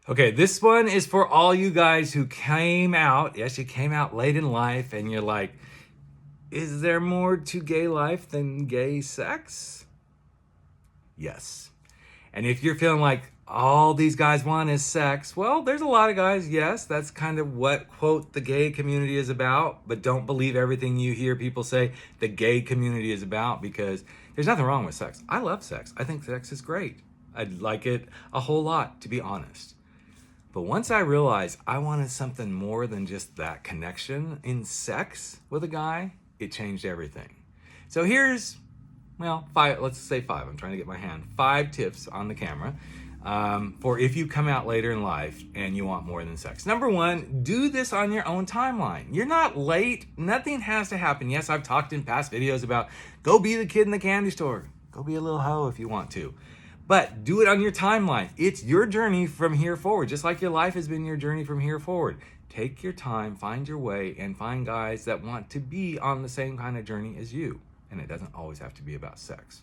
Okay, this one is for all you guys who came out. Yes, you came out late in life and you're like, is there more to gay life than gay sex? Yes. And if you're feeling like all these guys want is sex, well, there's a lot of guys, yes, that's kind of what, quote, the gay community is about. But don't believe everything you hear people say the gay community is about, because there's nothing wrong with sex. I love sex. I think sex is great. I like it a whole lot, to be honest. But once I realized I wanted something more than just that connection in sex with a guy, it changed everything. So here's, well, let's say five. I'm trying to get my hand. 5 tips on the camera for if you come out later in life and you want more than sex. Number 1, do this on your own timeline. You're not late. Nothing has to happen. Yes, I've talked in past videos about go be the kid in the candy store. Go be a little hoe if you want to. But do it on your timeline. It's your journey from here forward, just like your life has been your journey from here forward. Take your time, find your way, and find guys that want to be on the same kind of journey as you. And it doesn't always have to be about sex.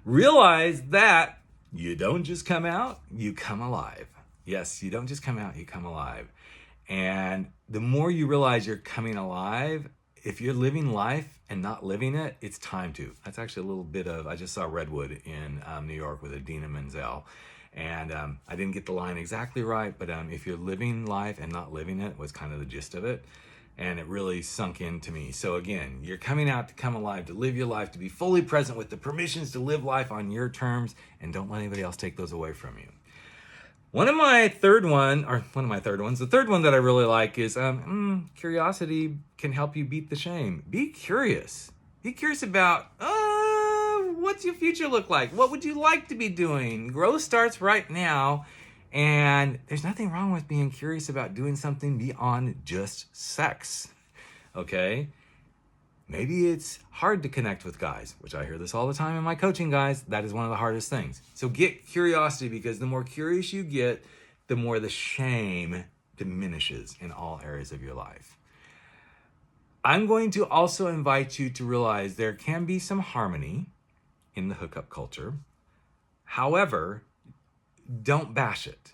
Realize that you don't just come out, you come alive. Yes, you don't just come out, you come alive. And the more you realize you're coming alive, if you're living life and not living it, it's time to. That's actually a little bit of, I just saw Redwood in New York with Idina Menzel. And I didn't get the line exactly right, but if you're living life and not living it was kind of the gist of it. And it really sunk into me. So again, you're coming out to come alive, to live your life, to be fully present with the permissions to live life on your terms, and don't let anybody else take those away from you. The third one that I really like is curiosity can help you beat the shame. Be curious. Be curious about what's your future look like? What would you like to be doing? Growth starts right now. And there's nothing wrong with being curious about doing something beyond just sex, okay? Maybe it's hard to connect with guys, which I hear this all the time in my coaching, guys. That is one of the hardest things. So get curiosity, because the more curious you get, the more the shame diminishes in all areas of your life. I'm going to also invite you to realize there can be some harmony in the hookup culture. However, don't bash it.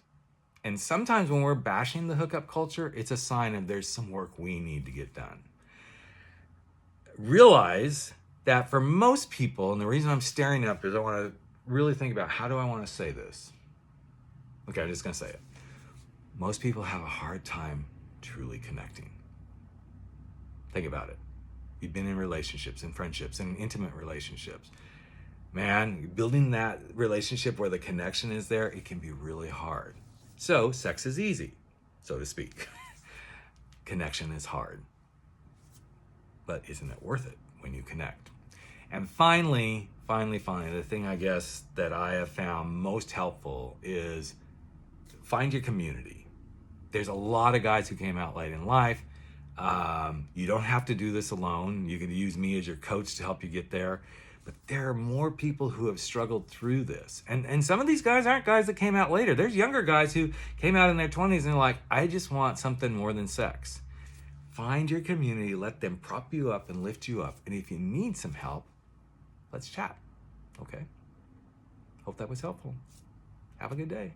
And sometimes when we're bashing the hookup culture, it's a sign of there's some work we need to get done. Realize that for most people, and the reason I'm staring up is I want to really think about how do I want to say this? Okay, I'm just going to say it. Most people have a hard time truly connecting. Think about it. You've been in relationships and friendships and intimate relationships. Man, building that relationship where the connection is there, it can be really hard. So sex is easy, so to speak. Connection is hard. But isn't it worth it when you connect? And finally, the thing I guess that I have found most helpful is find your community. There's a lot of guys who came out late in life. You don't have to do this alone. You can use me as your coach to help you get there. But there are more people who have struggled through this. And some of these guys aren't guys that came out later. There's younger guys who came out in their 20s and they're like, I just want something more than sex. Find your community, let them prop you up and lift you up. And if you need some help, let's chat. Okay? Hope that was helpful. Have a good day.